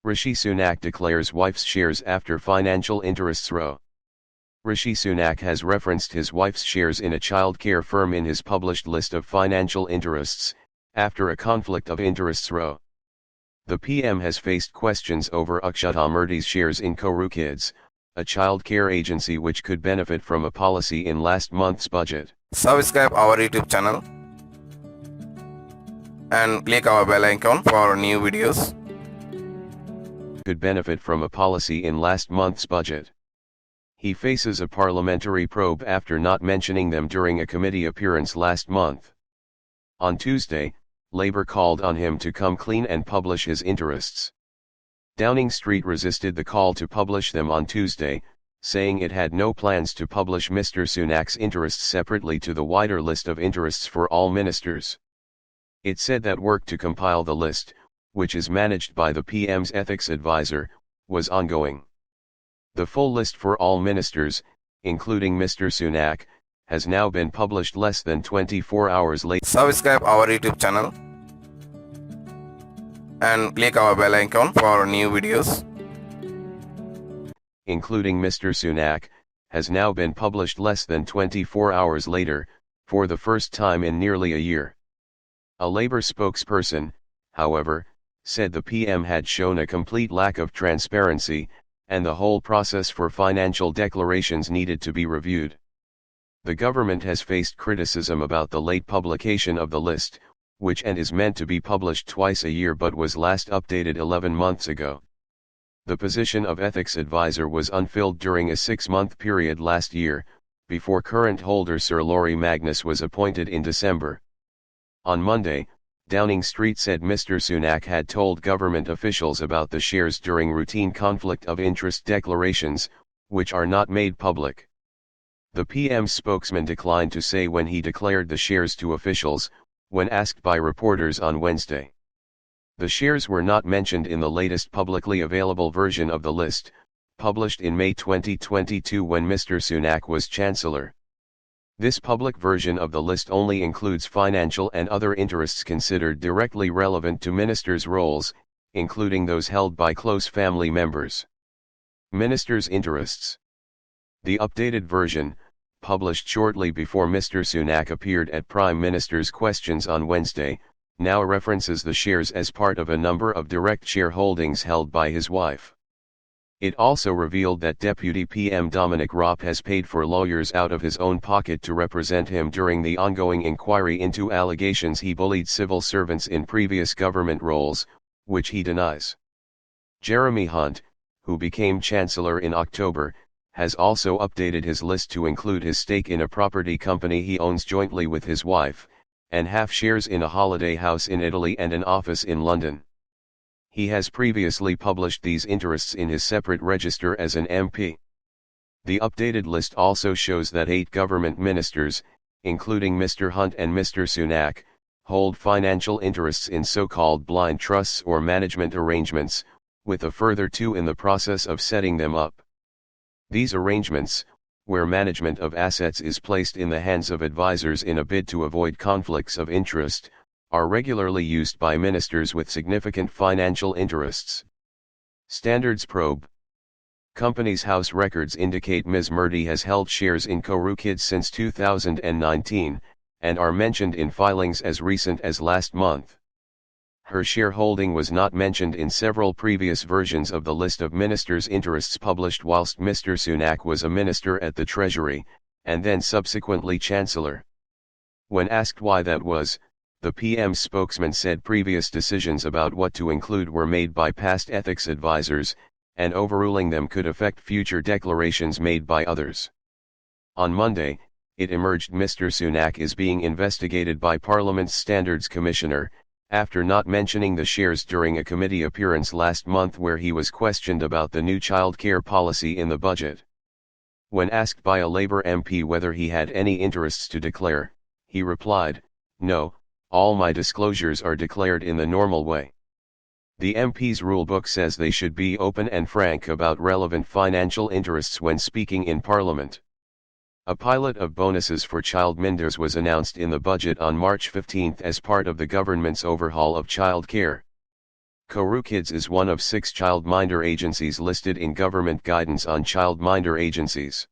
Rishi Sunak declares wife's shares after financial interests row. Rishi Sunak has referenced his wife's shares in a childcare firm in his published list of financial interests, after a conflict of interests row. The PM has faced questions over Akshata Murthy's shares in Koru Kids, a childcare agency which could benefit from a policy in last month's budget. Subscribe our YouTube channel and click our bell icon for new videos. Could benefit from a policy in last month's budget. He faces a parliamentary probe after not mentioning them during a committee appearance last month. On Tuesday, Labour called on him to come clean and publish his interests. Downing Street resisted the call to publish them on Tuesday, saying it had no plans to publish Mr. Sunak's interests separately to the wider list of interests for all ministers. It said that work to compile the list, which is managed by the PM's ethics advisor, was ongoing. The full list for all ministers, including Mr. Sunak, has now been published less than 24 hours later. Subscribe our YouTube channel and click our bell icon for new videos. Including Mr. Sunak, has now been published less than 24 hours later, for the first time in nearly a year. A Labour spokesperson, however, said the PM had shown a complete lack of transparency, and the whole process for financial declarations needed to be reviewed. The government has faced criticism about the late publication of the list, which is meant to be published twice a year but was last updated 11 months ago. The position of ethics advisor was unfilled during a 6-month period last year, before current holder Sir Laurie Magnus was appointed in December. On Monday, Downing Street said Mr. Sunak had told government officials about the shares during routine conflict of interest declarations, which are not made public. The PM's spokesman declined to say when he declared the shares to officials, when asked by reporters on Wednesday. The shares were not mentioned in the latest publicly available version of the list, published in May 2022 when Mr. Sunak was Chancellor. This public version of the list only includes financial and other interests considered directly relevant to ministers' roles, including those held by close family members. Ministers' interests. The updated version, published shortly before Mr. Sunak appeared at Prime Minister's Questions on Wednesday, now references the shares as part of a number of direct shareholdings held by his wife. It also revealed that Deputy PM Dominic Raab has paid for lawyers out of his own pocket to represent him during the ongoing inquiry into allegations he bullied civil servants in previous government roles, which he denies. Jeremy Hunt, who became Chancellor in October, has also updated his list to include his stake in a property company he owns jointly with his wife, and half shares in a holiday house in Italy and an office in London. He has previously published these interests in his separate register as an MP. The updated list also shows that 8 government ministers, including Mr. Hunt and Mr. Sunak, hold financial interests in so-called blind trusts or management arrangements, with a further 2 in the process of setting them up. These arrangements, where management of assets is placed in the hands of advisors in a bid to avoid conflicts of interest, are regularly used by ministers with significant financial interests. Standards probe. Companies House records indicate Ms. Murthy has held shares in Koru Kids since 2019, and are mentioned in filings as recent as last month. Her shareholding was not mentioned in several previous versions of the list of ministers' interests published whilst Mr. Sunak was a minister at the Treasury, and then subsequently Chancellor. When asked why that was, the PM's spokesman said previous decisions about what to include were made by past ethics advisors, and overruling them could affect future declarations made by others. On Monday, it emerged Mr. Sunak is being investigated by Parliament's Standards Commissioner, after not mentioning the shares during a committee appearance last month where he was questioned about the new childcare policy in the budget. When asked by a Labour MP whether he had any interests to declare, he replied, "No, all my disclosures are declared in the normal way." The MP's rulebook says they should be open and frank about relevant financial interests when speaking in Parliament. A pilot of bonuses for child minders was announced in the budget on March 15 as part of the government's overhaul of childcare. Koru Kids is one of 6 childminder agencies listed in government guidance on childminder agencies.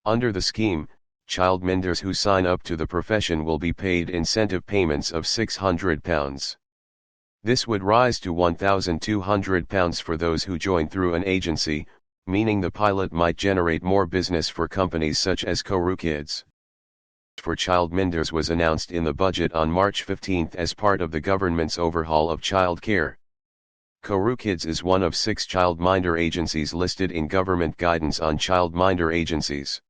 Under the scheme, childminders who sign up to the profession will be paid incentive payments of £600. This would rise to £1,200 for those who join through an agency, meaning the pilot might generate more business for companies such as Koru Kids. For childminders was announced in the budget on March 15 as part of the government's overhaul of child care. Koru Kids is one of 6 childminder agencies listed in government guidance on childminder agencies.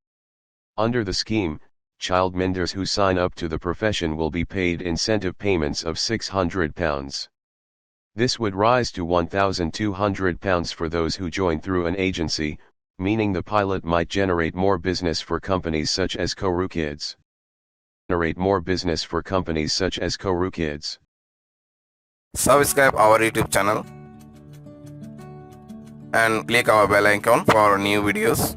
Under the scheme, childminders who sign up to the profession will be paid incentive payments of £600. This would rise to £1,200 for those who join through an agency, meaning the pilot might generate more business for companies such as Koru Kids. Subscribe our YouTube channel and click our bell icon for new videos.